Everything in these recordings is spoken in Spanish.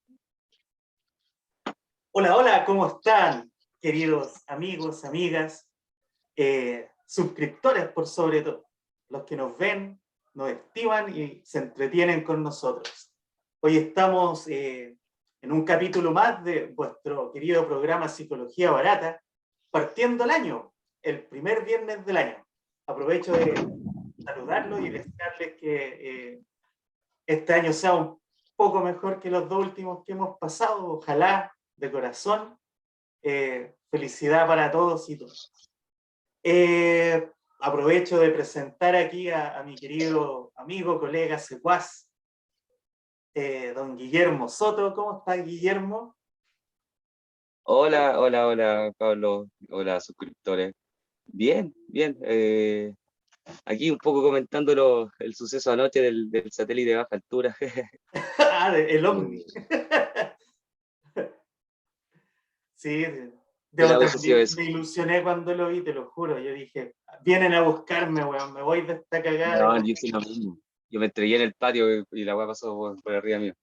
Bienvenidos. Hola, hola, ¿cómo están, queridos amigos, amigas, suscriptores por sobre todo, los que nos ven, nos estiman y se entretienen con nosotros? Hoy estamos en un capítulo más de vuestro querido programa Psicología Barata, partiendo el año, el primer viernes del año. Aprovecho de saludarlos y desearles que este año sea un poco mejor que los dos últimos que hemos pasado, ojalá, de corazón. Felicidad para todos y todas. Aprovecho de presentar aquí a mi querido amigo, colega, secuaz, don Guillermo Soto. ¿Cómo está, Guillermo? Hola, hola, hola, Pablo. Hola, suscriptores. Bien, bien. Aquí un poco comentando el suceso anoche del satélite de baja altura. El OVNI. Sí, La hubiese sido eso. me ilusioné cuando lo vi, te lo juro. Yo dije, vienen a buscarme, weón, me voy de esta cagada. No, yo hice lo mismo. Yo me estrellé en el patio y la weá pasó por arriba mío.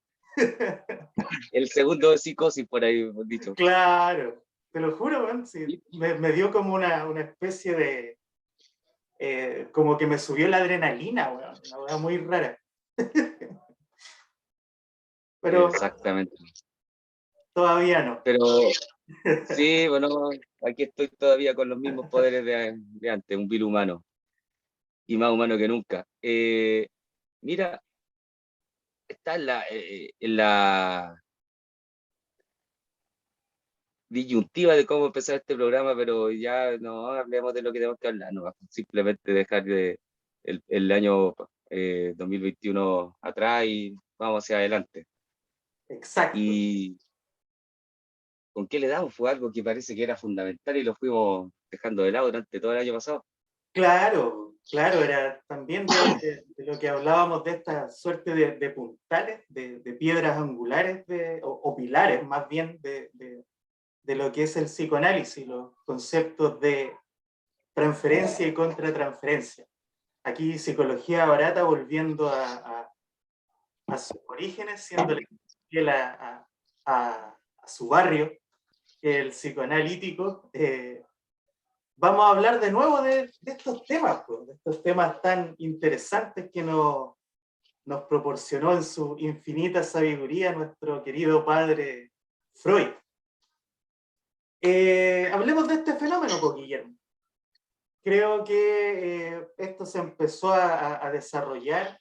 El segundo de psicosis, por ahí dicho. Claro, te lo juro, weón, sí, me dio como una especie de, como que me subió la adrenalina, weón, una weá muy rara. Pero Exactamente. todavía no. Pero sí, bueno, aquí estoy todavía con los mismos poderes de antes, un vil humano. Y más humano que nunca. Mira, está en la disyuntiva de cómo empezar este programa, pero ya no hablemos de lo que tenemos que hablar, no, simplemente dejar el año 2021 atrás y vamos hacia adelante. Exacto. ¿Y con qué le damos? Fue algo que parece que era fundamental y lo fuimos dejando de lado durante todo el año pasado. Claro, claro, era también de lo que hablábamos de esta suerte de puntales, de piedras angulares, o pilares más bien, de lo que es el psicoanálisis, los conceptos de transferencia y contratransferencia. Aquí psicología barata volviendo a sus orígenes, siendo fiel a su barrio, el psicoanalítico. Vamos a hablar de nuevo de estos temas, pues, de estos temas tan interesantes que nos proporcionó en su infinita sabiduría nuestro querido padre Freud. Hablemos de este fenómeno, pues, Guillermo. Creo que esto se empezó a desarrollar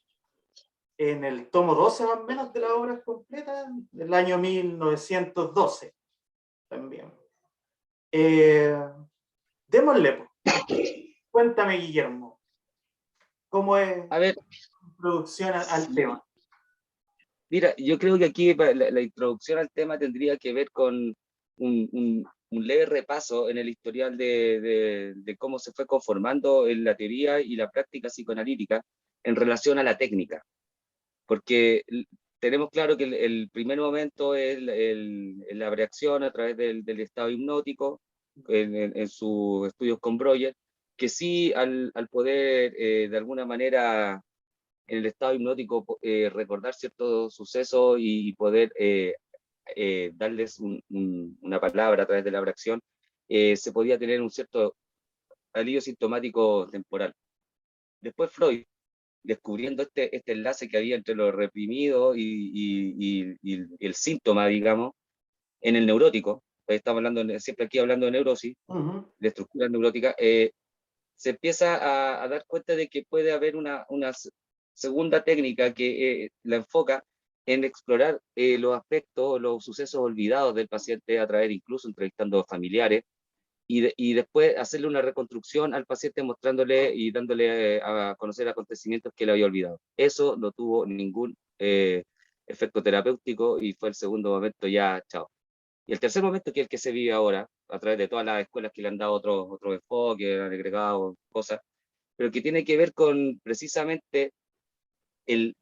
en el tomo 12 más o menos de la obra completa, del año 1912 también. Démosle, pues. Cuéntame, Guillermo, ¿cómo es A ver, la introducción al sí, tema? mira, yo creo que aquí la introducción al tema tendría que ver con un leve repaso en el historial de cómo se fue conformando en la teoría y la práctica psicoanalítica en relación a la técnica. Porque tenemos claro que el primer momento es la reacción a través del estado hipnótico, en sus estudios con Breuer, que sí al poder de alguna manera en el estado hipnótico recordar ciertos sucesos y poder darles una palabra a través de la reacción, se podía tener un cierto alivio sintomático temporal. Después Freud, descubriendo este enlace que había entre lo reprimido y el síntoma, digamos, en el neurótico, estamos hablando, siempre aquí hablando de neurosis, de estructura neurótica, se empieza a dar cuenta de que puede haber una segunda técnica que la enfoca en explorar los aspectos, los sucesos olvidados del paciente a través, incluso entrevistando familiares, y después hacerle una reconstrucción al paciente mostrándole y dándole a conocer acontecimientos que le había olvidado. Eso no tuvo ningún efecto terapéutico y fue el segundo momento ya, chao. Y el tercer momento, que es el que se vive ahora, a través de todas las escuelas que le han dado otro enfoque, han agregado cosas, pero que tiene que ver con precisamente el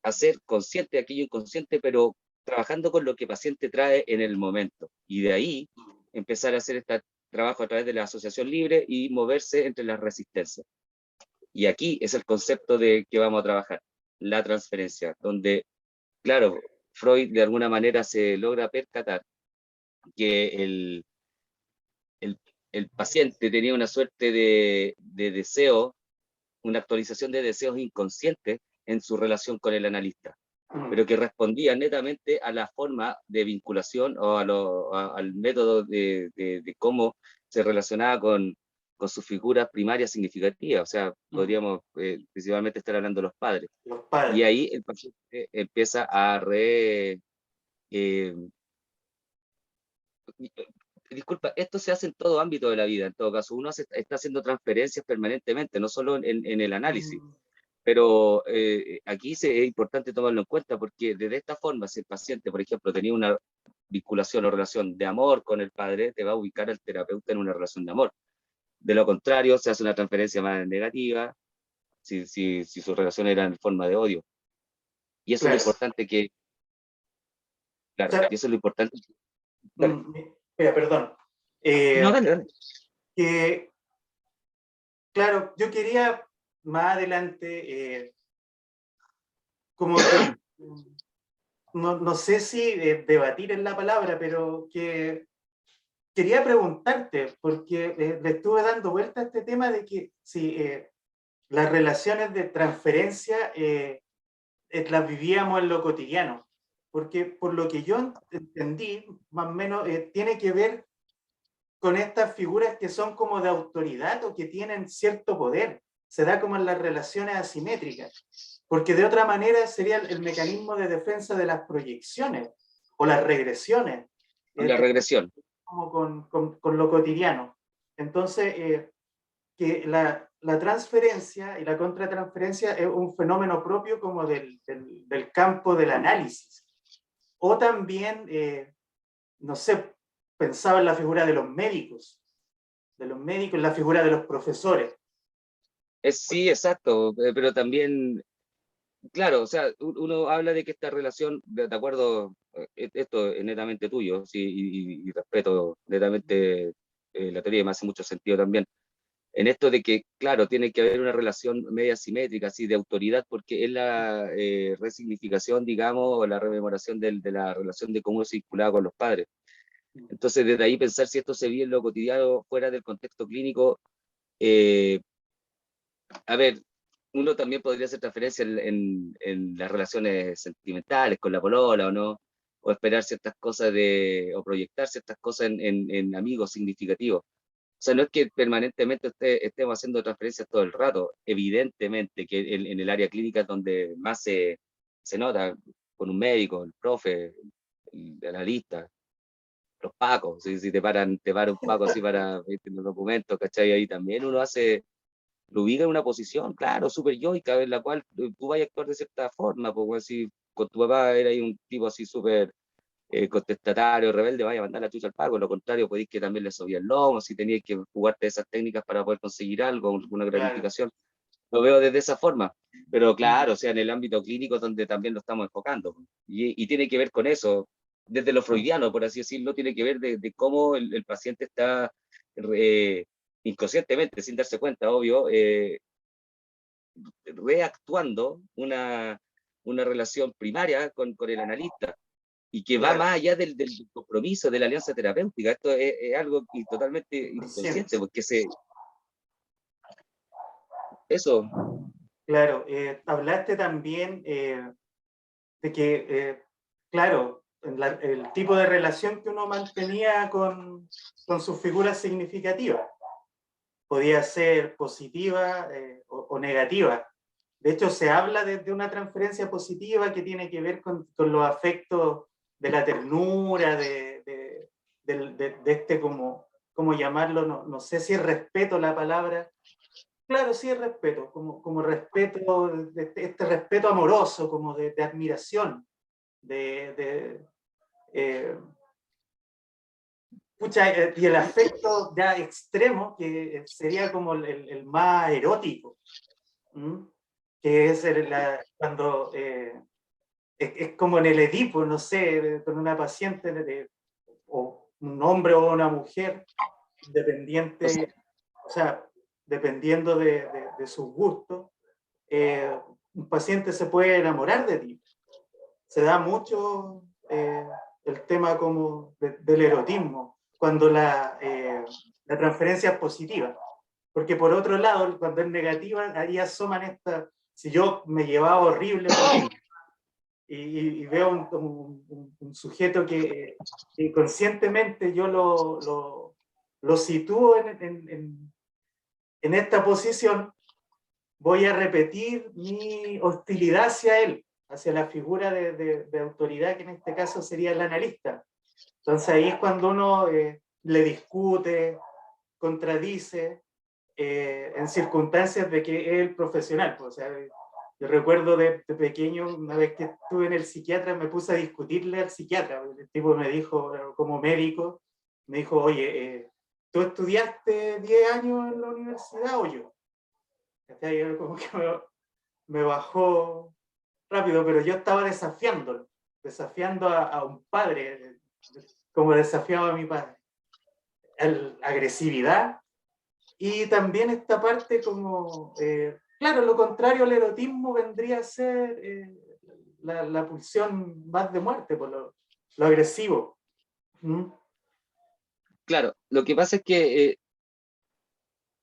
hacer consciente de aquello inconsciente, pero trabajando con lo que el paciente trae en el momento. Y de ahí empezar a hacer este trabajo a través de la asociación libre y moverse entre las resistencias. Y aquí es el concepto de que vamos a trabajar, la transferencia, donde, claro, Freud de alguna manera se logra percatar que el, el paciente tenía una suerte de deseo, una actualización de deseos inconscientes en su relación con el analista, pero que respondía netamente a la forma de vinculación o al método de cómo se relacionaba con sus figuras primarias significativas, o sea, podríamos principalmente estar hablando de los padres. Los Y padres. ahí el paciente empieza a disculpa, esto se hace en todo ámbito de la vida, en todo caso, uno está haciendo transferencias permanentemente, no solo en el análisis, pero aquí es importante tomarlo en cuenta porque de esta forma, si el paciente, por ejemplo, tenía una vinculación o relación de amor con el padre, te va a ubicar al terapeuta en una relación de amor. De lo contrario, se hace una transferencia más negativa, si su relación era en forma de odio. Y eso es lo Claro. importante que, O claro, sea, y eso es lo importante. Dale. mira, perdón. No, Eh, dale, dale. que, claro, yo quería más adelante, como que, no sé si debatir en la palabra, pero que quería preguntarte, porque le estuve dando vuelta a este tema de que si las relaciones de transferencia las vivíamos en lo cotidiano, porque por lo que yo entendí, más o menos, tiene que ver con estas figuras que son como de autoridad o que tienen cierto poder. Se da como en las relaciones asimétricas, porque de otra manera sería el mecanismo de defensa de las proyecciones o las regresiones, La regresión. como con lo cotidiano. Entonces, que la transferencia y la contratransferencia es un fenómeno propio como del campo del análisis. O también, no sé, pensaba en la figura de los médicos, en la figura de los profesores. Sí, exacto, pero también, claro, o sea, uno habla de que esta relación, de acuerdo, esto es netamente tuyo, sí, y respeto netamente la teoría, y me hace mucho sentido también, en esto de que, claro, tiene que haber una relación media simétrica, así, de autoridad, porque es la resignificación, digamos, o la rememoración de la relación de cómo uno se vinculaba con los padres. Entonces, desde ahí pensar si esto se vive en lo cotidiano, fuera del contexto clínico, eh, a ver, uno también podría hacer transferencia en las relaciones sentimentales con la polola o no, o esperar ciertas cosas o proyectar ciertas cosas en amigos significativos. O sea, no es que permanentemente estemos haciendo transferencias todo el rato, evidentemente que en el área clínica es donde más se nota, con un médico, el profe, el analista, los pacos, si te para un paco así para viste, los documentos, ¿cachai? Ahí también uno lo ubica en una posición, claro, súper yoica, en la cual tú vas a actuar de cierta forma, pues si con tu papá era ahí un tipo así súper contestatario, rebelde, vaya a mandar la chucha al pago, lo contrario, podéis que también le subía el lomo, si tenías que jugarte esas técnicas para poder conseguir algo, alguna Claro. gratificación, lo veo desde esa forma, pero claro, o sea, en el ámbito clínico es donde también lo estamos enfocando, y tiene que ver con eso, desde lo freudiano, por así decirlo, tiene que ver de cómo el paciente está inconscientemente, sin darse cuenta, obvio, reactuando una relación primaria con el analista y que va Claro. más allá del compromiso, de la alianza terapéutica. Esto es algo totalmente inconsciente, Consciente. porque eso, Claro. Hablaste también de que, claro, el tipo de relación que uno mantenía con sus figuras significativas podía ser positiva o negativa. De hecho, se habla de una transferencia positiva que tiene que ver con los afectos de la ternura, de este, como llamarlo, no sé si es respeto la palabra. Claro, sí es respeto, como respeto, este respeto amoroso, como de admiración, de, eh, y el afecto ya extremo, que sería como el más erótico, ¿m? Que es cuando es como en el Edipo, no sé, con una paciente o un hombre o una mujer, o sea, dependiente, o sea, dependiendo de sus gustos, un paciente se puede enamorar de ti, se da mucho el tema como del erotismo, cuando la transferencia es positiva. Porque por otro lado, cuando es negativa, ahí asoman esta, si yo me llevaba horrible y veo un sujeto que inconscientemente yo lo sitúo en esta posición, voy a repetir mi hostilidad hacia él, hacia la figura de autoridad, que en este caso sería el analista. Entonces ahí es cuando uno le discute, contradice, en circunstancias de que es el profesional. Pues, o sea, yo recuerdo de pequeño, una vez que estuve en el psiquiatra, me puse a discutirle al psiquiatra. El tipo me dijo, como médico, me dijo, oye, ¿tú estudiaste 10 años en la universidad o yo? Yo como que me bajó rápido, pero yo estaba desafiándolo, desafiando a un padre, como desafiaba a mi padre. Agresividad, y también esta parte como, claro, lo contrario al erotismo vendría a ser la pulsión más de muerte, por lo agresivo. ¿Mm? Claro, lo que pasa es que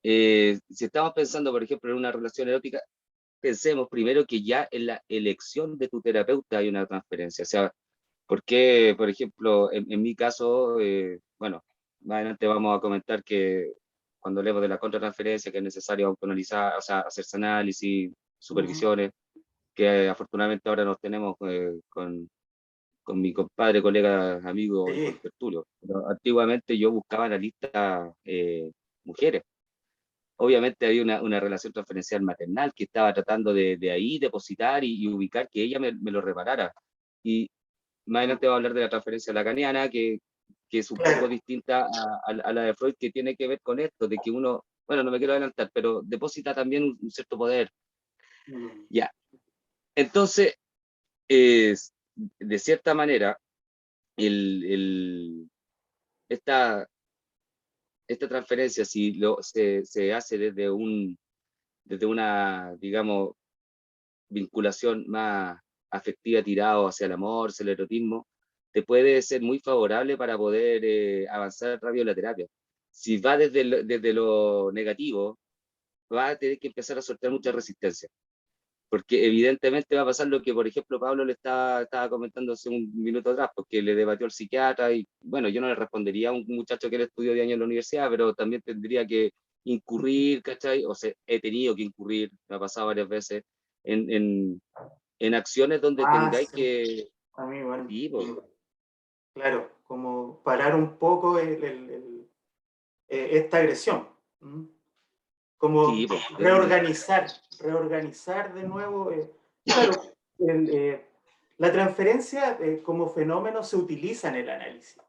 si estamos pensando, por ejemplo, en una relación erótica, pensemos primero que ya en la elección de tu terapeuta hay una transferencia. O sea, porque, por ejemplo, en mi caso, bueno, más adelante vamos a comentar que cuando hablemos de la contratransferencia, que es necesario autoanalizar, o sea, hacerse análisis, Uh-huh. supervisiones, que afortunadamente ahora nos tenemos con mi compadre, colega, amigo y Sí, contertulio. Pero antiguamente yo buscaba analistas mujeres. Obviamente había una relación transferencial maternal que estaba tratando de ahí depositar y ubicar que ella me lo reparara. Y más adelante voy a hablar de la transferencia lacaniana, que es un poco claro. distinta a la de Freud, que tiene que ver con esto, de que uno, bueno, no me quiero adelantar, pero deposita también un cierto poder. Mm. Ya, entonces, es, de cierta manera, el, el, esta, esta transferencia, si se hace desde una, digamos, vinculación más afectiva tirado hacia el amor, hacia el erotismo, te puede ser muy favorable para poder avanzar rápido en la terapia. Si va desde lo negativo, va a tener que empezar a soltar mucha resistencia, porque evidentemente va a pasar lo que, por ejemplo, Pablo le estaba comentando hace un minuto atrás, porque le debatió al psiquiatra y, bueno, yo no le respondería a un muchacho que él estudió 10 años en la universidad, pero también tendría que incurrir, ¿cachai? O sea, he tenido que incurrir, me ha pasado varias veces, en, en, en acciones donde Ah, tengáis sí, que, a mí, bueno, sí, pues, claro, como parar un poco esta agresión. ¿Mm? Como sí, pues, reorganizar de nuevo. Claro, el, la transferencia como fenómeno se utiliza en el análisis.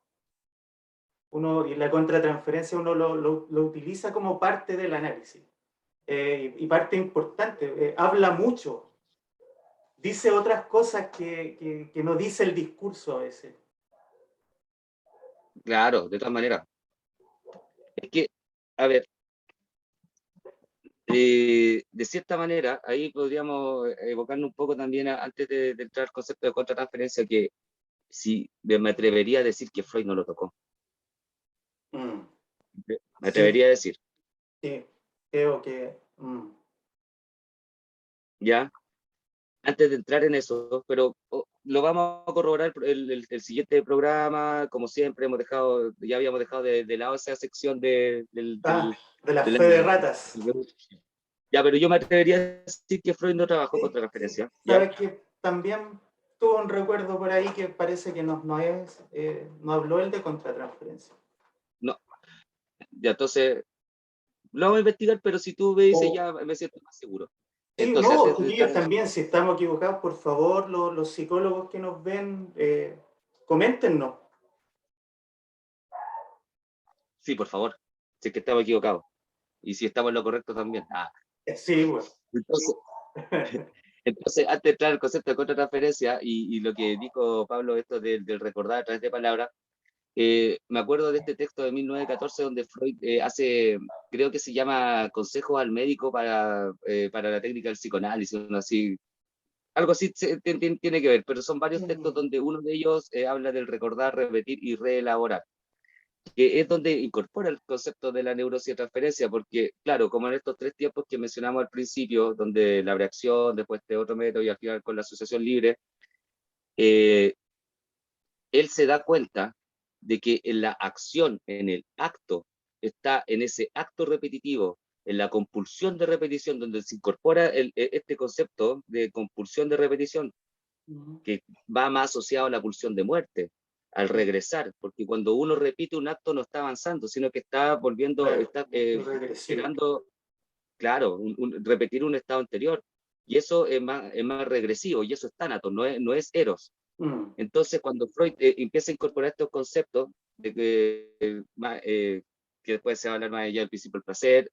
Y la contratransferencia uno lo utiliza como parte del análisis. Y parte importante, habla mucho, dice otras cosas que no dice el discurso a veces. claro, de todas maneras. Es que, a ver, de cierta manera, ahí podríamos evocarnos un poco también antes de entrar al concepto de contratransferencia, que sí, me atrevería a decir que Freud no lo tocó. Mm, Me sí, atrevería a decir, sí, creo que... ¿ya? Antes de entrar en eso, pero lo vamos a corroborar el siguiente programa, como siempre, ya habíamos dejado de lado esa sección De la del fe de ratas. ya, pero yo me atrevería a decir que Freud no trabajó Sí, contra sí. referencia, ¿ya? Sabes que también tuvo un recuerdo por ahí que parece que no habló él de contratransferencia. No, ya, entonces, lo vamos a investigar, pero si tú me dices, O ya me siento más seguro. sí, Entonces, no, antes de chiquillos, entrar, también, si estamos equivocados, por favor, los psicólogos que nos ven, coméntenos. sí, por favor, si es que estamos equivocados, y si estamos en lo correcto también. Sí, bueno. Entonces, entonces, antes de entrar al concepto de contratransferencia y lo que dijo Pablo, esto del recordar a través de palabras, me acuerdo de este texto de 1914 donde Freud hace, creo que se llama Consejos al médico para la técnica del psicoanálisis, uno así, algo así tiene que ver, pero son varios textos donde uno de ellos habla del recordar, repetir y reelaborar, que es donde incorpora el concepto de la neurocietransferencia, porque, claro, como en estos tres tiempos que mencionamos al principio, donde la reacción, después de otro método y al final con la asociación libre, eh, él se da cuenta de que en la acción, en el acto, está en ese acto repetitivo, en la compulsión de repetición, donde se incorpora este concepto de compulsión de repetición, que va más asociado a la pulsión de muerte, al regresar, porque cuando uno repite un acto no está avanzando, sino que está volviendo, Claro, está regresivo. generando, claro, repetir un estado anterior. Y eso es más regresivo, y eso es tánatos, no es eros. Mm, Entonces, cuando Freud empieza a incorporar estos conceptos, de que después se va a hablar más allá del principio del placer,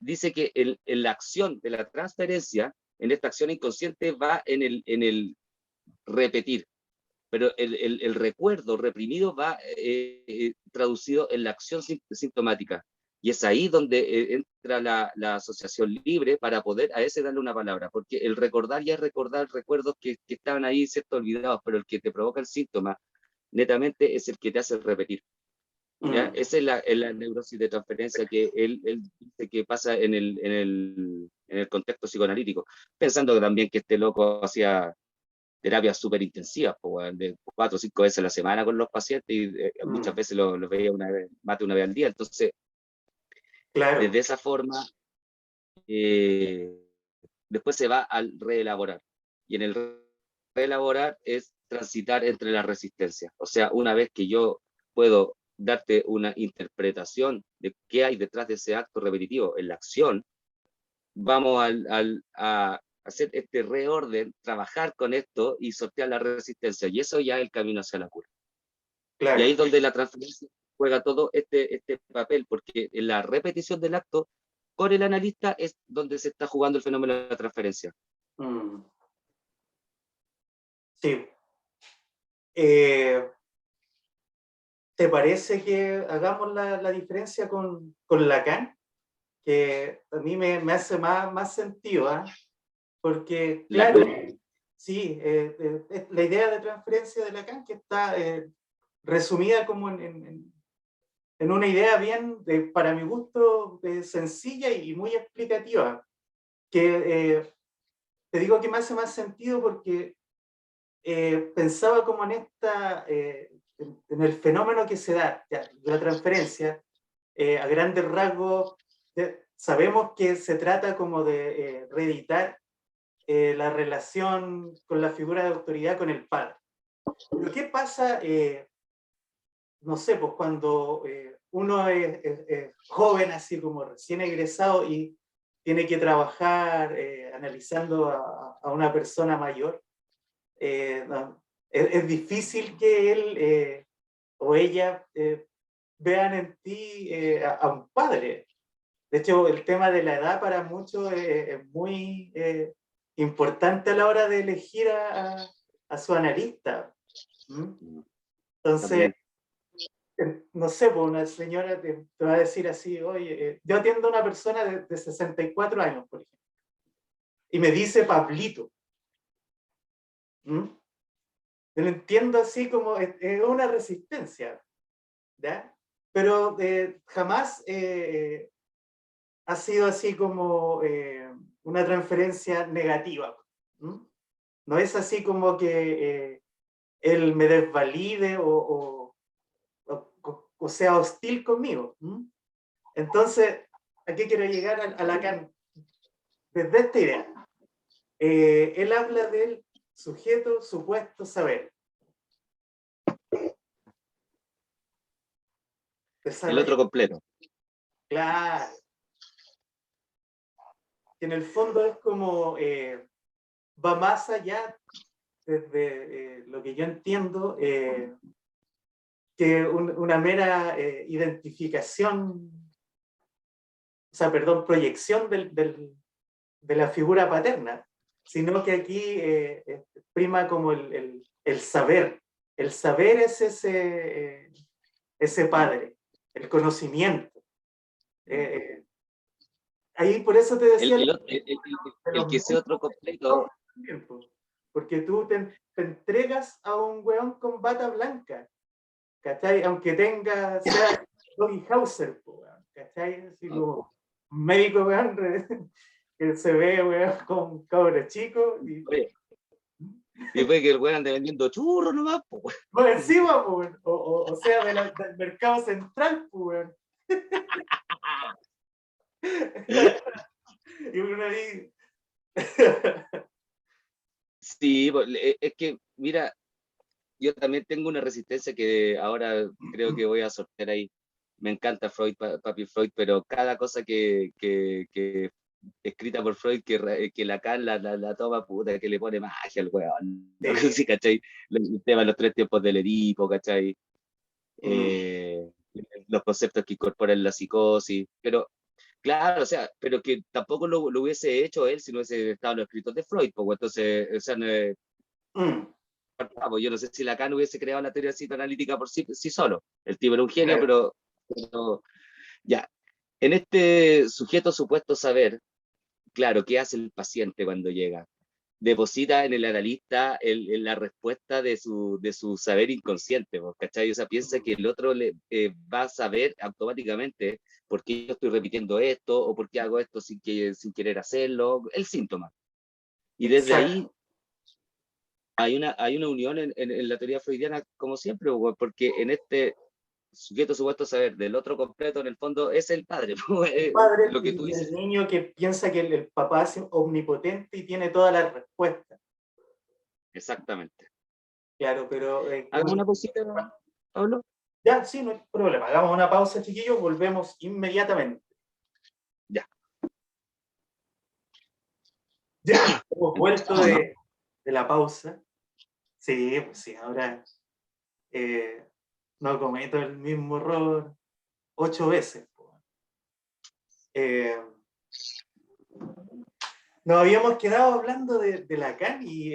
dice que en la acción de la transferencia, en esta acción inconsciente, va en el repetir, pero el recuerdo reprimido va traducido en la acción sintomática. Y es ahí donde entra la asociación libre para poder a ese darle una palabra, porque el recordar ya es recordar recuerdos que estaban ahí, ¿cierto? Olvidados, pero el que te provoca el síntoma, netamente, es el que te hace repetir. ¿Ya? mm, Esa es la neurosis de transferencia que él dice que pasa en el contexto psicoanalítico, pensando también que este loco hacía terapias súper intensivas, de 4 o 5 veces a la semana con los pacientes y muchas mm. veces los veía más de una vez al día. Entonces, Claro. desde esa forma, eh, después se va al reelaborar. Y en el reelaborar es transitar entre las resistencias. O sea, una vez que yo puedo darte una interpretación de qué hay detrás de ese acto repetitivo en la acción, vamos a hacer este reorden, trabajar con esto y sortear la resistencia. Y eso ya es el camino hacia la cura. Y ahí Claro. es donde la transferencia juega todo este papel, porque en la repetición del acto con el analista es donde se está jugando el fenómeno de la transferencia. Mm, sí. Eh, ¿Te parece que hagamos la diferencia con Lacan? Que a mí me hace más sentido, ¿eh? Porque, claro, Lacan. sí, la idea de transferencia de Lacan que está resumida como en una idea bien, para mi gusto, sencilla y muy explicativa, que te digo que me hace más sentido porque pensaba como en el fenómeno que se da, ya, la transferencia, a grandes rasgos, sabemos que se trata como de reeditar la relación con la figura de autoridad con el padre. Pero ¿qué pasa, no sé, pues cuando uno es joven, así como recién egresado y tiene que trabajar analizando a una persona mayor? No, es difícil que él o ella vean en ti a un padre. De hecho, el tema de la edad para muchos es muy importante a la hora de elegir a su analista. ¿Mm? Entonces, También. no sé, pues una señora te va a decir así, oye, yo atiendo a una persona de 64 años, por ejemplo, y me dice Pablito. ¿Mm? Yo lo entiendo así como es una resistencia, ¿ya? Pero jamás ha sido así como una transferencia negativa. ¿Mm? No es así como que él me desvalide o sea hostil conmigo. ¿Mm? Entonces, ¿a qué quiero llegar a Lacan? Desde esta idea. Él habla del sujeto, supuesto, saber. De El saber. otro completo. Claro. Que en el fondo es como va más allá desde lo que yo entiendo que una mera identificación, o sea, perdón, proyección de la figura paterna, sino que aquí prima como el saber. El saber es ese padre, el conocimiento. Eh, ahí por eso te El, decía el, de el, el, el los que ese otro completo, mundos. porque tú te entregas a un weón con bata blanca, ¿cachai? Aunque sea Doggy Hauser, weón, ¿cachai? Así como un médico, weón, que se ve, weón, con cabros chicos y... Y fue que el weón ande vendiendo churros nomás, pues. Por encima, pues, o sea, del mercado central, pues, y uno ahí... Sí, es que, mira, yo también tengo una resistencia que ahora creo que voy a sortear ahí. Me encanta Freud, Papi Freud, pero cada cosa que escrita por Freud, que Lacan la toma, puta, que le pone magia al weón. ¿No? Sí. Sí, ¿cachai? El tema de los 3 tiempos del Edipo, ¿cachai? Mm. Eh, los conceptos que incorporan la psicosis, pero claro, o sea, pero que tampoco lo hubiese hecho él si no hubiese estado en los escritos de Freud, pues entonces, o sea, no, Mm. yo no sé si Lacan hubiese creado la teoría psicoanalítica por sí solo. El tipo era un genio, Claro. pero ya. En este sujeto supuesto saber, claro, ¿qué hace el paciente cuando llega? Deposita en el analista la respuesta de su saber inconsciente, ¿vos ¿cachai? O sea, piensa que el otro va a saber automáticamente por qué yo estoy repitiendo esto o por qué hago esto sin querer hacerlo, el síntoma. Y desde ahí Exacto. hay una unión en la teoría freudiana, como siempre, porque en este sujeto supuesto saber del otro completo, en el fondo, es el padre. El padre Lo que tú y el dices, niño que piensa que el papá es omnipotente y tiene todas las respuestas. exactamente. Claro, pero Hagamos una cosita, Pablo. ya, sí, no hay problema. Hagamos una pausa, chiquillos, volvemos inmediatamente. Ya. Ya, hemos vuelto ¿O no? de la pausa. Sí, pues sí, ahora eh, no cometo el mismo error 8 veces. Eh, nos habíamos quedado hablando de Lacan y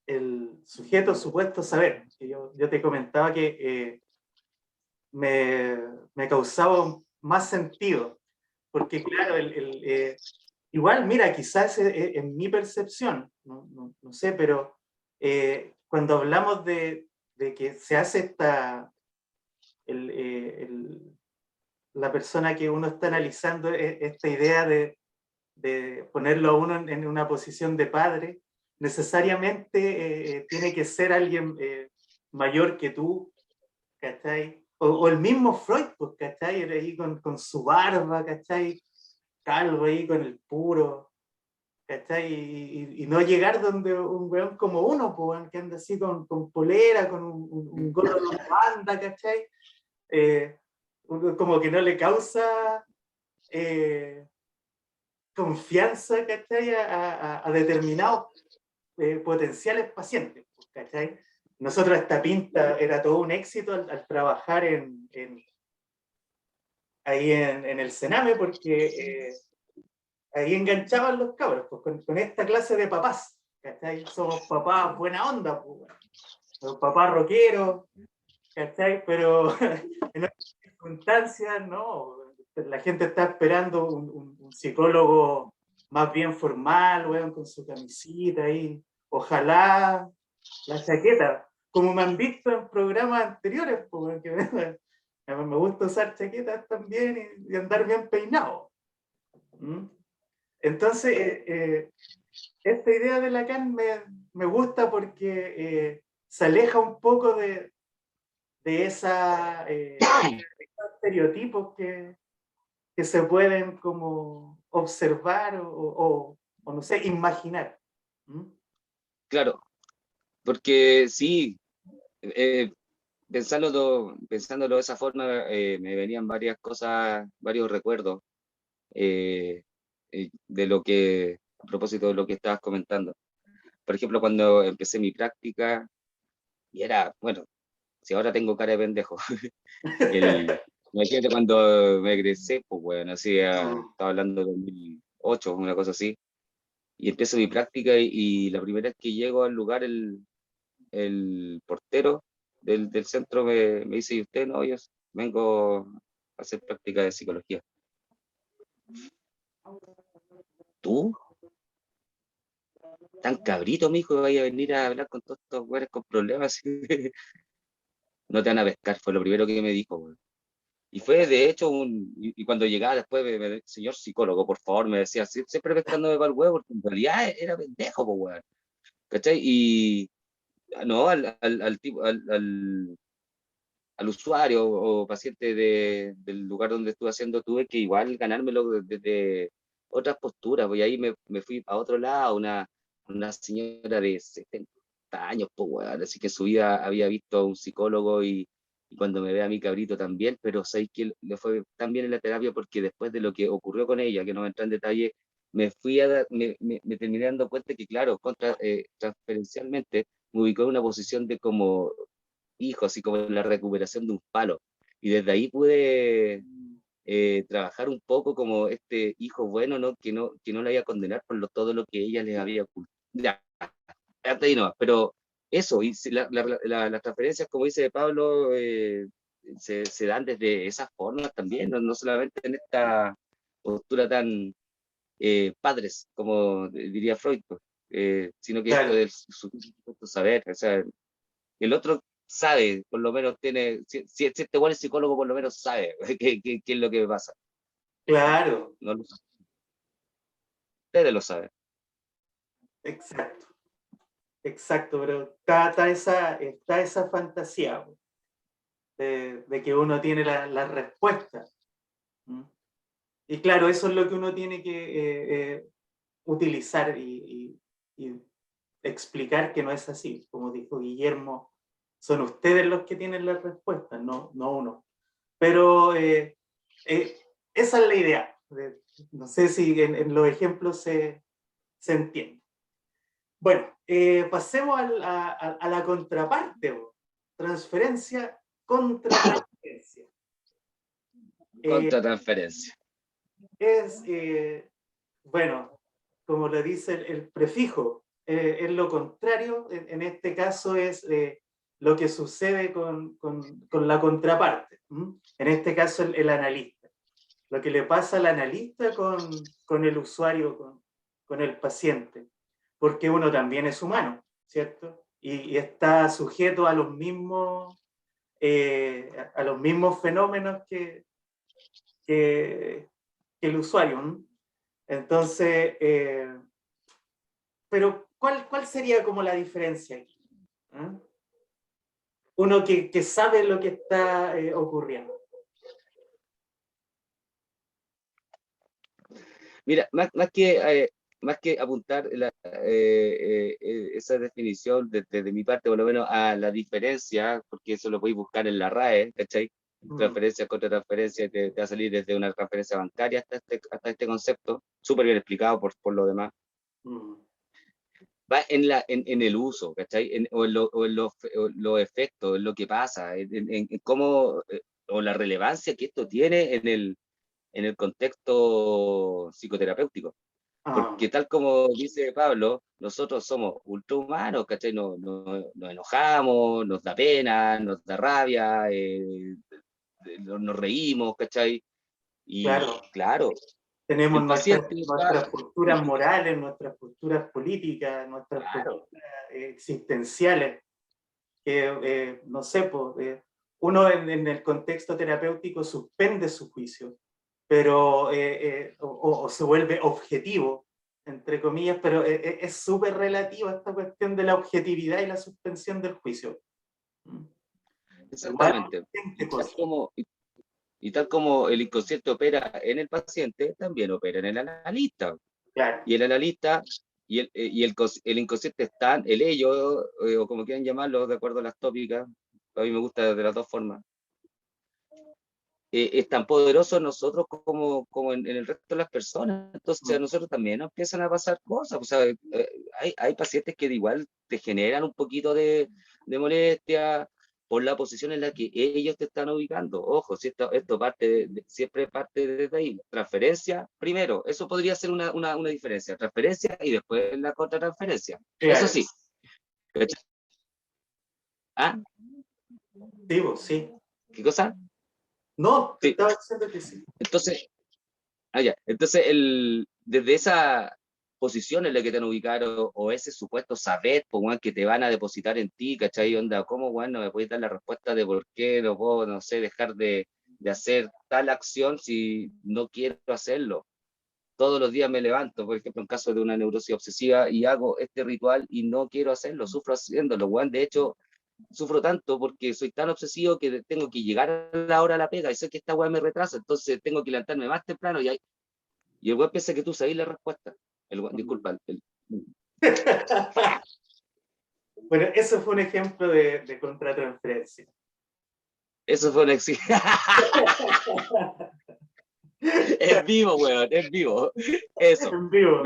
el sujeto supuesto saber, que yo te comentaba que me causaba más sentido, porque claro, igual, mira, quizás en mi percepción, no sé, pero cuando hablamos de que se hace el, eh, el- la persona que uno está analizando, esta idea de ponerlo a uno en una posición de padre, necesariamente tiene que ser alguien mayor que tú, ¿cachai? O el mismo Freud, pues, ¿cachai? Ahí con su barba, ¿cachai? Calvo ahí con el puro, ¿cachai? Y no llegar donde un weón como uno, pues, que anda así con polera, con un gorro de banda, ¿cachai? Eh, como que no le causa eh, confianza, ¿cachai? A determinados potenciales pacientes, ¿cachai? Nosotros esta pinta era todo un éxito al trabajar ahí en el Sename, porque ahí enganchaban los cabros, pues, con esta clase de papás, ¿cachai? Somos papás buena onda, pues, los papás rockeros, ¿cachai? Pero en otras circunstancias, no, la gente está esperando un psicólogo más bien formal, weón, con su camisita ahí, ojalá la chaqueta, como me han visto en programas anteriores, porque me gusta usar chaquetas también y andar bien peinado. ¿Mm? Entonces, esta idea de Lacan me gusta porque se aleja un poco de esos estereotipos que se pueden como observar o no sé, imaginar. ¿Mm? Claro, porque sí, eh, pensándolo de esa forma, me venían varias cosas, varios recuerdos eh, a propósito de lo que estabas comentando. Por ejemplo, cuando empecé mi práctica, y era, bueno, si ahora tengo cara de pendejo, el, imagínate cuando me egresé, pues bueno, estaba hablando de 2008, una cosa así, y empiezo mi práctica y la primera vez que llego al lugar, el portero del centro me dice, ¿y usted? No, yo vengo a hacer práctica de psicología. ¿Tú? tan cabrito, mijo, que vaya a venir a hablar con todos estos güeyes con problemas. No te van a pescar, fue lo primero que me dijo, güey. Y fue de hecho y cuando llegaba después, señor psicólogo, por favor, me decía, siempre pescándome para el huevo, porque en realidad era pendejo, pues, weón. ¿Cachai? Y no, al usuario o paciente del lugar donde estuve haciendo, tuve que igual ganármelo desde otras posturas, pues, y ahí me fui a otro lado, una señora de 70 años, pues, weón, así que en su vida había visto a un psicólogo y cuando me ve a mi cabrito también, pero sabéis que le fue tan bien en la terapia porque después de lo que ocurrió con ella, que no me entra en detalle, me terminé dando cuenta que, claro, transferencialmente me ubicó en una posición de como hijo, así como en la recuperación de un palo. Y desde ahí pude trabajar un poco como este hijo bueno, ¿no? Que no le iba a condenar por todo lo que ella les había ocultado. Ya, hasta ahí no, pero eso, y las transferencias, como dice Pablo, se dan desde esas formas también, no solamente en esta postura tan padres, como diría Freud, pues, sino que esto Claro, del supuesto saber, o sea, el otro sabe, por lo menos tiene, si este buen psicólogo por lo menos sabe qué es lo que pasa. claro, No lo sabe. Ustedes lo saben. exacto, exacto, pero está esa fantasía de que uno tiene la respuesta. ¿Mm? Y claro, eso es lo que uno tiene que utilizar y explicar que no es así. Como dijo Guillermo, son ustedes los que tienen las respuestas, no uno. Pero eh, esa es la idea. No sé si en los ejemplos se entiende. Bueno, pasemos a la contraparte. Transferencia contra transferencia. Eh, Contra transferencia. es, bueno, como le dice el prefijo, es lo contrario, en este caso es lo que sucede con la contraparte. ¿Mm? En este caso el analista. Lo que le pasa al analista con el usuario, con el paciente, porque uno también es humano, ¿cierto? Y está sujeto a los mismos fenómenos que el usuario. ¿No? Entonces, pero ¿cuál sería como la diferencia aquí? ¿Eh? Uno que sabe lo que está ocurriendo. Mira, más que apuntar esa definición desde mi parte, por lo menos a la diferencia, porque eso lo podéis buscar en la RAE, ¿cachai? Mm, Transferencia contra transferencia, te va a salir desde una transferencia bancaria hasta este concepto, súper bien explicado por lo demás. mm. Va en el uso, ¿cachai? O en los efectos, en lo que pasa, en cómo, o la relevancia que esto tiene en el contexto psicoterapéutico. Ah, Porque tal como dice Pablo, nosotros somos ultrahumanos, ¿cachai? Nos enojamos, nos da pena, nos da rabia, nos reímos, ¿cachai? Y claro, claro, tenemos el paciente va, nuestras posturas morales, nuestras posturas políticas, nuestras claro, posturas existenciales, que, no sé, pues, uno en el contexto terapéutico suspende su juicio, pero, o se vuelve objetivo, entre comillas, pero es súper relativa esta cuestión de la objetividad y la suspensión del juicio. ¿Mm? Igual, exactamente. ¿qué Y tal cosa? como, y tal como el inconsciente opera en el paciente, también opera en el analista. Claro. Y el analista y el inconsciente están, el ello, o como quieran llamarlo, de acuerdo a las tópicas, a mí me gusta de las dos formas, es tan poderoso en nosotros como en el resto de las personas. Entonces a Mm. nosotros también nos empiezan a pasar cosas. O sea, hay pacientes que igual te generan un poquito de molestia por la posición en la que ellos te están ubicando. Ojo, si esto siempre parte desde ahí. Transferencia primero, eso podría ser una diferencia. Transferencia y después la contratransferencia. Eso Claro. sí. ¿Ah? Sí, vos, sí. ¿Qué cosa? No, te Sí. estaba diciendo que sí. Entonces, ya. Entonces, desde esa posición en la que te van a ubicar, o ese supuesto saber, pues, weón, que te van a depositar en ti, ¿cachai? Onda, ¿cómo, weón, no me puedes dar la respuesta de por qué no puedo, no sé, dejar de hacer tal acción si no quiero hacerlo? Todos los días me levanto, por ejemplo, en caso de una neurosis obsesiva, y hago este ritual y no quiero hacerlo, sufro haciéndolo, weón. De hecho, sufro tanto porque soy tan obsesivo que tengo que llegar a la hora de la pega y sé que esta weá me retrasa, entonces tengo que levantarme más temprano y el weón piensa que tú sabes la respuesta. Disculpa, Bueno, eso fue un ejemplo de contratransferencia. eso fue un es vivo, weón, es vivo. Eso, En vivo.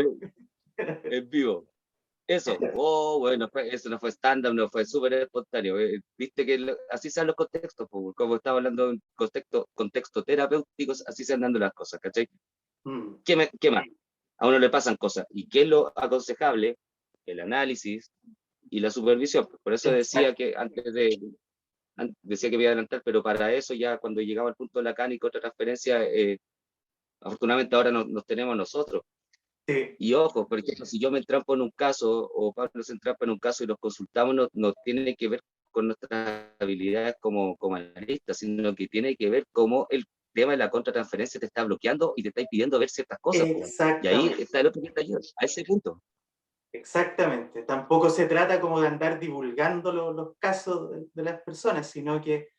es vivo. Eso, oh, bueno, eso no fue stand-up, no fue súper espontáneo. Viste que así sean los contextos, pues, como estaba hablando de contexto terapéuticos, así se han dando las cosas, ¿cachai? Mm. ¿Qué más? A uno le pasan cosas. ¿Y qué es lo aconsejable? El análisis y la supervisión. Por eso decía Exacto. que decía que voy a adelantar, pero para eso ya cuando llegaba al punto de Lacan y otra transferencia, afortunadamente ahora nos tenemos nosotros. Sí, Y ojo, por ejemplo, si yo me entrampo en un caso o Pablo se entrampa en un caso y los consultamos, no tiene que ver con nuestras habilidades como analistas, sino que tiene que ver cómo el tema de la contratransferencia te está bloqueando y te está impidiendo ver ciertas cosas, pues. Y ahí exactamente. está el otro que está ayuda, a ese punto. Exactamente. Tampoco se trata como de andar divulgando los casos de las personas, sino que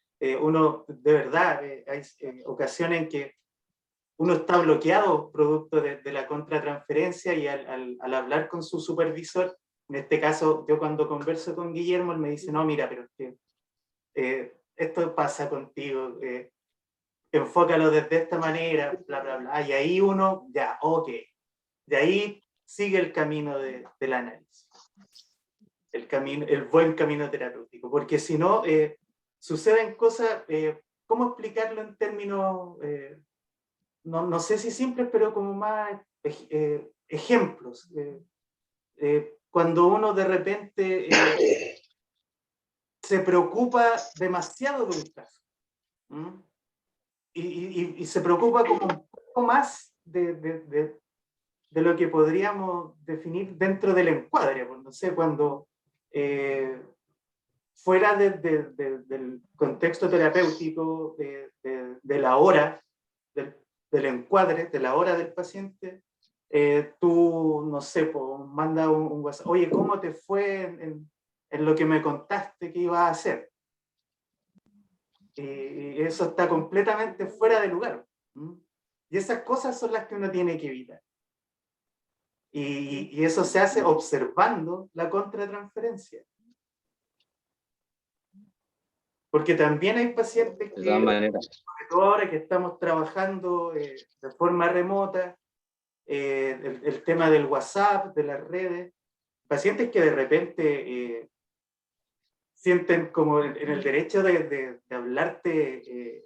uno, de verdad, hay ocasiones en que uno está bloqueado producto de la contratransferencia y al hablar con su supervisor, en este caso, yo cuando converso con Guillermo, él me dice, no, mira, pero es que esto pasa contigo, enfócalo desde esta manera, bla, bla, bla. Y ahí uno, ya, ok. De ahí sigue el camino del análisis, el buen camino terapéutico, porque si no, suceden cosas, ¿cómo explicarlo en términos, no sé si simples, pero como más ejemplos? Cuando uno de repente se preocupa demasiado de un caso, ¿m? Y se preocupa como un poco más de lo que podríamos definir dentro del encuadre, pues, no sé, cuando eh, fuera del contexto terapéutico, de la hora, del encuadre, de la hora del paciente, tú, no sé, pues, manda un WhatsApp, oye, ¿cómo te fue en lo que me contaste que ibas a hacer? Y eso está completamente fuera de lugar. ¿Mm? Y esas cosas son las que uno tiene que evitar. Y eso se hace observando la contratransferencia. Porque también hay pacientes De todas que, maneras, sobre todo ahora que estamos trabajando de forma remota, el tema del WhatsApp, de las redes, pacientes que de repente sienten como en el derecho de hablarte,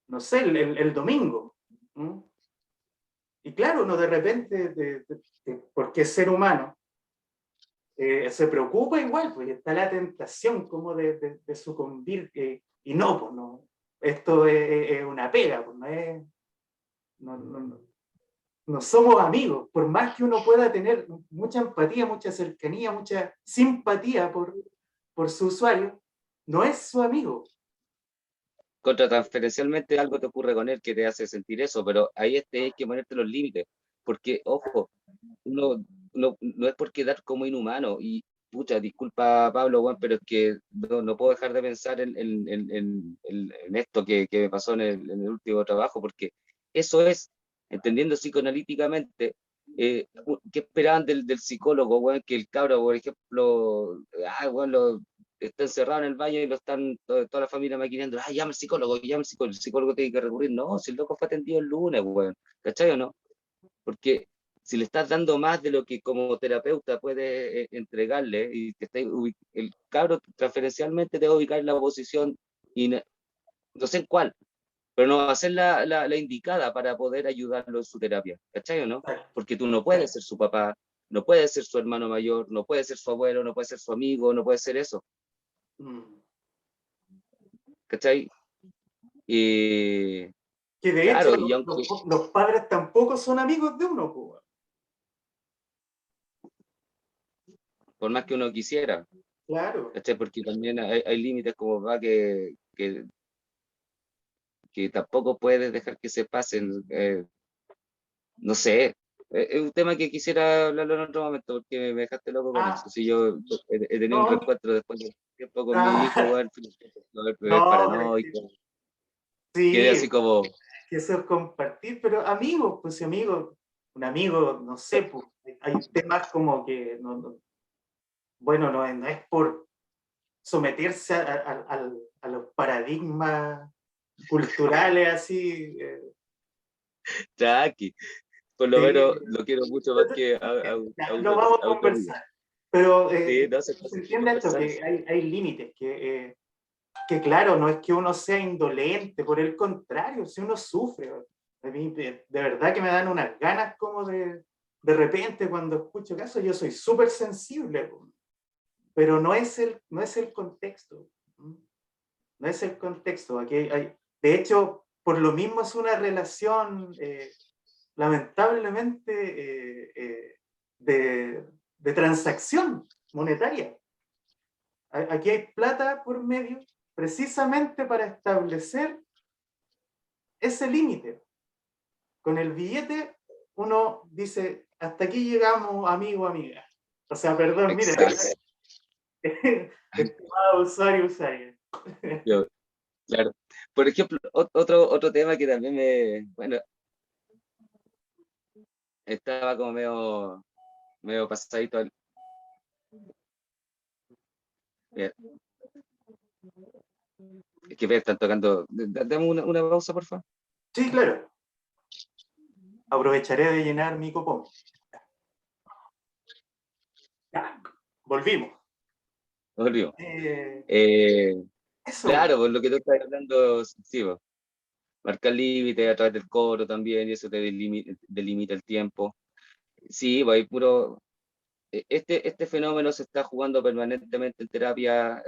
no sé, el domingo. ¿Mm? Y claro, uno de repente, porque es ser humano, se preocupa igual, pues está la tentación como de sucumbir, y no, pues no, esto es una pega, pues no, no, no, no somos amigos, por más que uno pueda tener mucha empatía, mucha cercanía, mucha simpatía por su usuario, no es su amigo. contratransferencialmente algo te ocurre con él que te hace sentir eso, pero ahí hay que ponerte los límites, porque, ojo, uno no es por quedar como inhumano, y pucha, disculpa Pablo, bueno, pero es que no puedo dejar de pensar en esto que me pasó en el último trabajo, porque eso es, entendiendo psicoanalíticamente, ¿qué esperaban del psicólogo, bueno, que el cabro, por ejemplo, bueno, está encerrado en el baño y lo están toda la familia maquinando, llama al psicólogo tiene que recurrir, no, si el loco fue atendido el lunes, bueno, ¿cachai o no? Porque si le estás dando más de lo que como terapeuta puedes entregarle, y el cabro transferencialmente te va a ubicar en la posición, y no sé en cuál, pero no va a ser la indicada para poder ayudarlo en su terapia, ¿cachai o no? Porque tú no puedes ser su papá, no puedes ser su hermano mayor, no puedes ser su abuelo, no puedes ser su amigo, no puedes ser eso, Mm. ¿cachai? Y Que de hecho claro, y aunque los padres tampoco son amigos de uno, pues. por más que uno quisiera, claro. ¿cachai? Porque también hay límites como va que tampoco puedes dejar que se pasen, no sé, es un tema que quisiera hablarlo en otro momento porque me dejaste loco con eso. Ah, Si yo he tenido un no, reencuentro después de tiempo con mi hijo, ah, bueno, es no, pero es que paranoico, quedé sí, así como, que eso es compartir, pero amigos, pues si amigos, un amigo, no sé, pues, hay temas como que, bueno, no es por someterse a los paradigmas culturales así, Jackie, por lo sí, menos lo quiero mucho más que ya, lo vamos a a un amigo. conversar, pero Sí, no se se pasa sin entiende esto, conversar que eso. hay límites, que claro, no es que uno sea indolente, por el contrario, si uno sufre, a mí de verdad que me dan unas ganas como de repente cuando escucho casos, yo soy súper sensible, pero no es el contexto, no es el contexto, aquí de hecho, por lo mismo es una relación lamentablemente de transacción monetaria. Aquí hay plata por medio precisamente para establecer ese límite. Con el billete uno dice, hasta aquí llegamos, amigo, amiga. O sea, perdón, mire, Exacto. estimado usuario, usuaria. Yo, claro. Por ejemplo, otro tema que también bueno, estaba como medio pasadito. Mira, es que están tocando. Dame una pausa, por favor. Sí, claro. Aprovecharé de llenar mi copón. Ya, volvimos. Volvió. Eh, Eh, eso, claro, por lo que tú estás hablando, sí, po, marcar límites a través del coro también, y eso te delimita el tiempo. Sí, pues hay puro. Este fenómeno se está jugando permanentemente en terapia,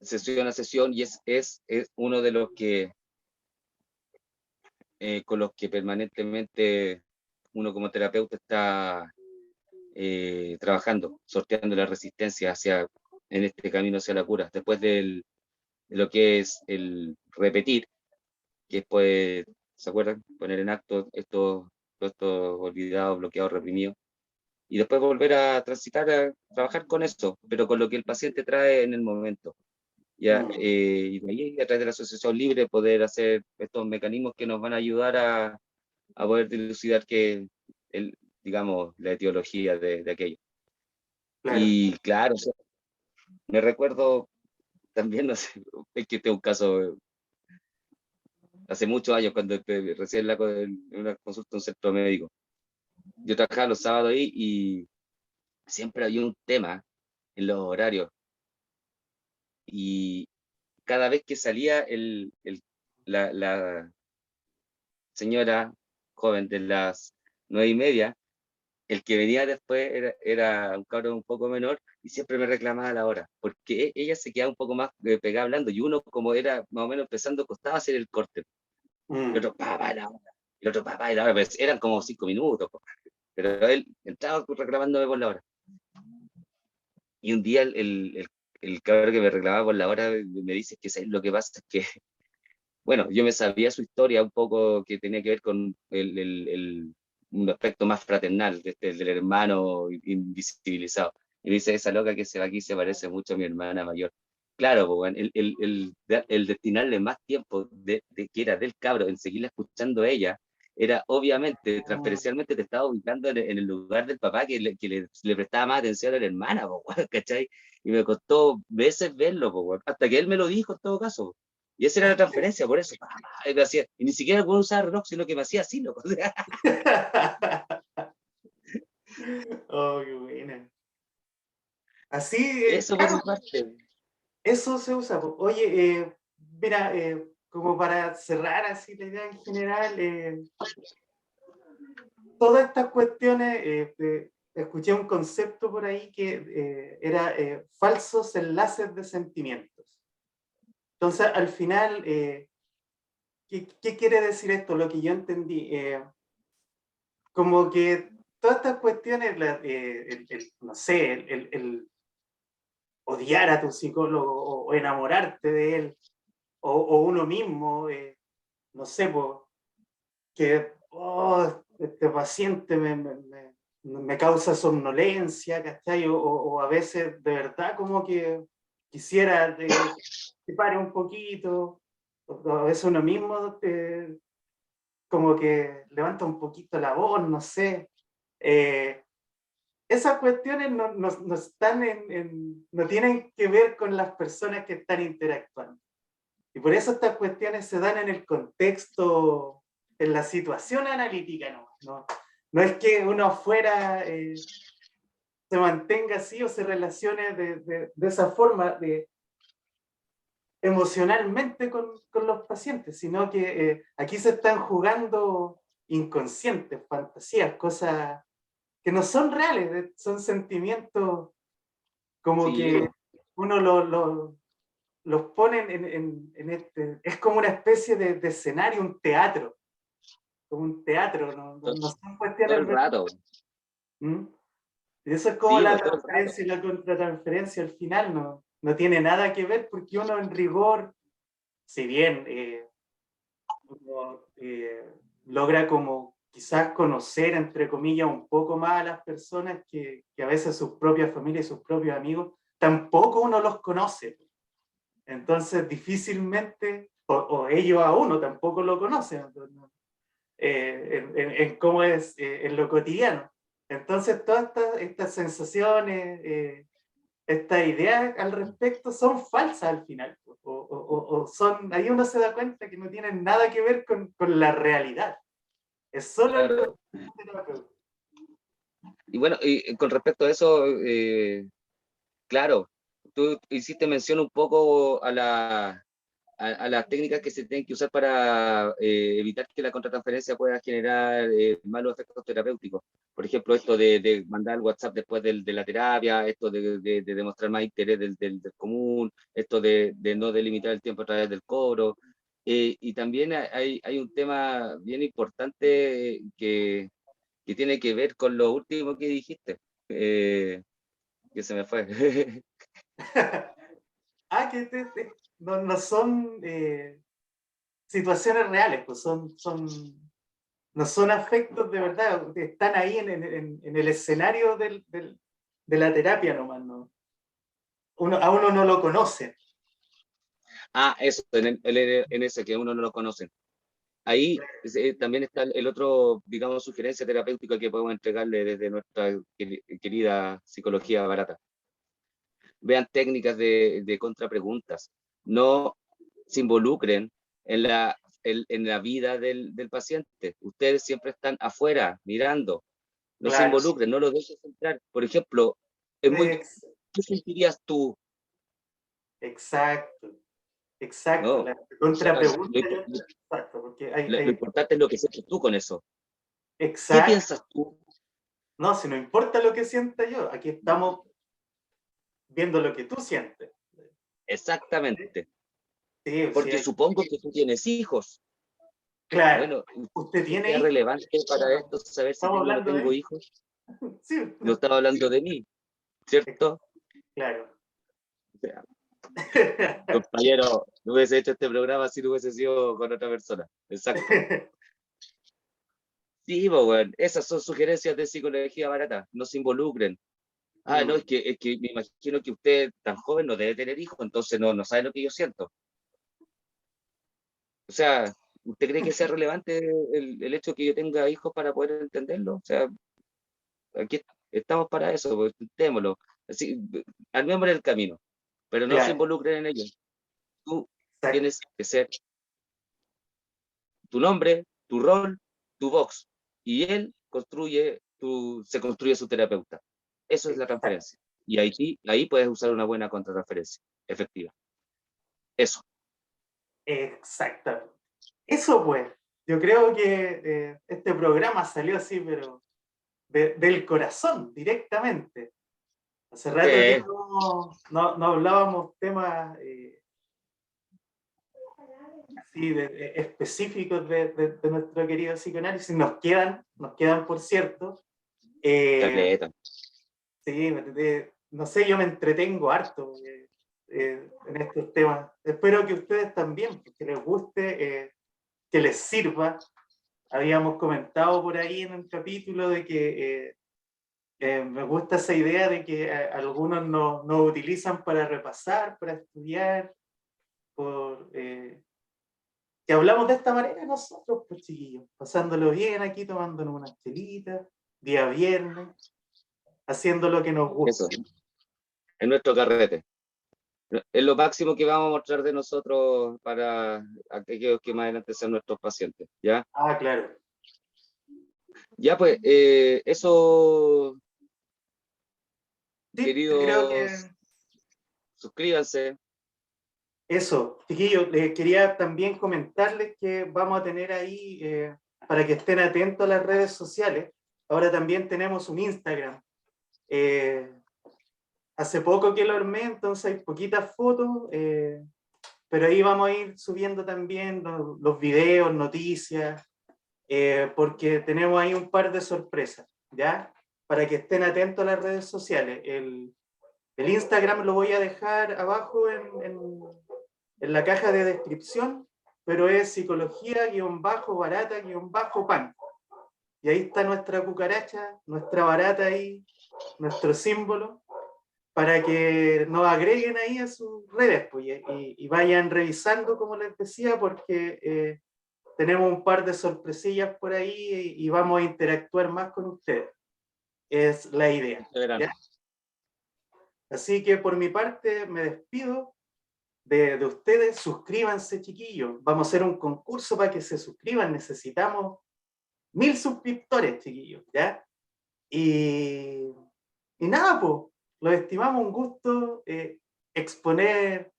sesión a sesión, y es uno de los que, con los que permanentemente uno como terapeuta está trabajando, sorteando la resistencia en este camino hacia la cura, después de lo que es el repetir, que es, pues, ¿se acuerdan? Poner en acto estos olvidados, bloqueados, reprimidos, y después volver a transitar, a trabajar con eso, pero con lo que el paciente trae en el momento. Ya, y de ahí, a través de la asociación libre, poder hacer estos mecanismos que nos van a ayudar a poder dilucidar el, digamos, la etiología de aquello. claro. Y claro, o sea, me recuerdo también, no sé, es que este es un caso hace muchos años, cuando recién en una consulta en un centro médico. Yo trabajaba los sábados ahí y siempre había un tema en los horarios. Y cada vez que salía la señora joven de las 9:30, el que venía después era un cabrón un poco menor y siempre me reclamaba la hora, porque ella se quedaba un poco más pegada hablando y uno, como era más o menos empezando, costaba hacer el corte. El otro, papá, la hora. El otro, papá, la hora. Pues eran como 5 minutos, po. Pero él entraba reclamándome por la hora. Y un día el cabrón que me reclamaba por la hora me dice que ¿sabes? Lo que pasa es que, bueno, yo me sabía su historia un poco, que tenía que ver con un aspecto más fraternal, del hermano invisibilizado. Y me dice, esa loca que se va aquí se parece mucho a mi hermana mayor. Claro, pues, bueno, el destinarle más tiempo de que era del cabro en seguirla escuchando a ella, era obviamente, transferencialmente te estaba ubicando en el lugar del papá le prestaba más atención a la hermana, pues, bueno, ¿cachai? Y me costó veces verlo, pues, bueno, hasta que él me lo dijo en todo caso. Y esa era la transferencia, por eso. Y, y ni siquiera puedo usar reloj, sino que me hacía así, loco. Oh, qué buena. Así, Eso por claro, mi parte. eso se usa. Oye, mira, como para cerrar así la idea en general, todas estas cuestiones, escuché un concepto por ahí que era falsos enlaces de sentimientos. Entonces, al final, ¿qué quiere decir esto? Lo que yo entendí, como que todas estas cuestiones, no sé, el odiar a tu psicólogo o enamorarte de él, o uno mismo, no sé, po, que oh, este paciente me causa somnolencia, ¿cachai? O a veces de verdad como que quisiera que pare un poquito, o a veces uno mismo como que levanta un poquito la voz, no sé. Eh, Esas cuestiones no están no tienen que ver con las personas que están interactuando. Y por eso estas cuestiones se dan en el contexto, en la situación analítica, no es que uno afuera se mantenga así o se relacione de esa forma emocionalmente con los pacientes, sino que aquí se están jugando inconscientes, fantasías, cosas que no son reales, son sentimientos como Sí, que uno los pone en este, es como una especie de escenario, un teatro, como un teatro, no son todo cuestiones el rato. ¿Mm? Y eso es como Sí, la pues todo el rato. transferencia y la contratransferencia al final, no tiene nada que ver porque uno en rigor, si bien uno, logra como quizás conocer, entre comillas, un poco más a las personas que a veces sus propias familias y sus propios amigos, tampoco uno los conoce. Entonces, difícilmente, o ellos a uno tampoco lo conocen, en cómo es en lo cotidiano. Entonces, todas estas sensaciones, estas ideas al respecto son falsas al final, o son, ahí uno se da cuenta que no tienen nada que ver con la realidad. Es solo el Claro. concepto terapéutico. Y bueno, y con respecto a eso, claro, tú hiciste mención un poco a las técnicas que se tienen que usar para evitar que la contratransferencia pueda generar malos efectos terapéuticos. Por ejemplo, esto de mandar el WhatsApp después de la terapia, esto de demostrar más interés del común, esto de no delimitar el tiempo a través del cobro. Y también hay un tema bien importante que tiene que ver con lo último que dijiste, que se me fue. Que no son situaciones reales, pues no son afectos de verdad, están ahí en el escenario de la terapia nomás, ¿no? A uno no lo conoce. Eso, en eso, que uno no lo conoce. Ahí también está el otro, digamos, sugerencia terapéutica que podemos entregarle desde nuestra querida psicología barata. Vean técnicas de contrapreguntas. No se involucren en la vida del paciente. Ustedes siempre están afuera, mirando. No se Claro. involucren, no lo dejes entrar. Por ejemplo, es muy, Ex- ¿qué sentirías tú? exacto, exacto. No. La O sea, contrapregunta, exacto, porque lo importante es lo que sientes tú con eso. ¿Qué exacto. piensas tú? No, si no importa lo que sienta yo, aquí estamos viendo lo que tú sientes. Exactamente. Sí, sí, Porque supongo que tú tienes hijos. claro. Bueno, Usted ¿qué tiene sea hijos, relevante para esto saber si estamos tengo o no hablando de tengo hijos. hijos? Sí, No estaba hablando de mí, ¿cierto? claro. O sea, compañero, no hubiese hecho este programa si no hubiese sido con otra persona. Exacto. Sí, pues, bueno, esas son sugerencias de psicología barata. No se involucren. Ah, no, Mm, es que me imagino que usted tan joven no debe tener hijos, entonces no sabe lo que yo siento. O sea, ¿usted cree que sea relevante el hecho de que yo tenga hijos para poder entenderlo? O sea, aquí estamos para eso, pues, intentémoslo. Así, armémosle el camino, pero no se claro, involucren en ello. Tú exacto, tienes que ser tu nombre, tu rol, tu vox, y él se construye su terapeuta. Eso es la exacto, transferencia. Y ahí puedes usar una buena contratransferencia efectiva. Eso. exacto. Eso pues, yo creo que este programa salió así, pero del corazón, directamente. Hace rato que Eh, no hablábamos temas así específicos de nuestro querido psicoanálisis. Nos quedan por cierto, Caleta. Sí, no sé, yo me entretengo harto en estos temas. Espero que ustedes también, que les guste, que les sirva. Habíamos comentado por ahí en un capítulo de que me gusta esa idea de que algunos nos utilizan para repasar, para estudiar, que hablamos de esta manera nosotros, pues chiquillos, pasándolo bien aquí, tomándonos unas chelitas, día viernes, haciendo lo que nos gusta. Eso, en nuestro carrete. Es lo máximo que vamos a mostrar de nosotros para aquellos que más adelante sean nuestros pacientes, ¿ya? Ah, claro. Ya pues, eso, Sí, creo queridos, que suscríbanse. eso, chiquillos, les quería también comentarles que vamos a tener ahí, para que estén atentos a las redes sociales, ahora también tenemos un Instagram. Hace poco que lo armé, entonces hay poquitas fotos, pero ahí vamos a ir subiendo también los videos, noticias, porque tenemos ahí un par de sorpresas, ¿ya? Para que estén atentos a las redes sociales. El Instagram lo voy a dejar abajo en la caja de descripción, pero es psicología-barata-pan. Y ahí está nuestra cucaracha, nuestra barata ahí, nuestro símbolo, para que nos agreguen ahí a sus redes pues, y vayan revisando, como les decía, porque tenemos un par de sorpresillas por ahí y vamos a interactuar más con ustedes. Es la idea. ¿Ya? Así que por mi parte me despido de ustedes. Suscríbanse, chiquillos. Vamos a hacer un concurso para que se suscriban. Necesitamos 1000 suscriptores, chiquillos. ¿Ya? Y nada, pues, los estimamos. Un gusto exponer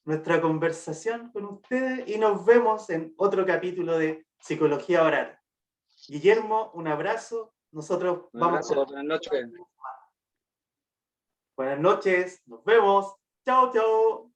nuestra conversación con ustedes y nos vemos en otro capítulo de Psicología Barata. Guillermo, un abrazo. Nosotros Un vamos abrazo, con... buenas noches. Buenas noches, nos vemos. Chao, chao.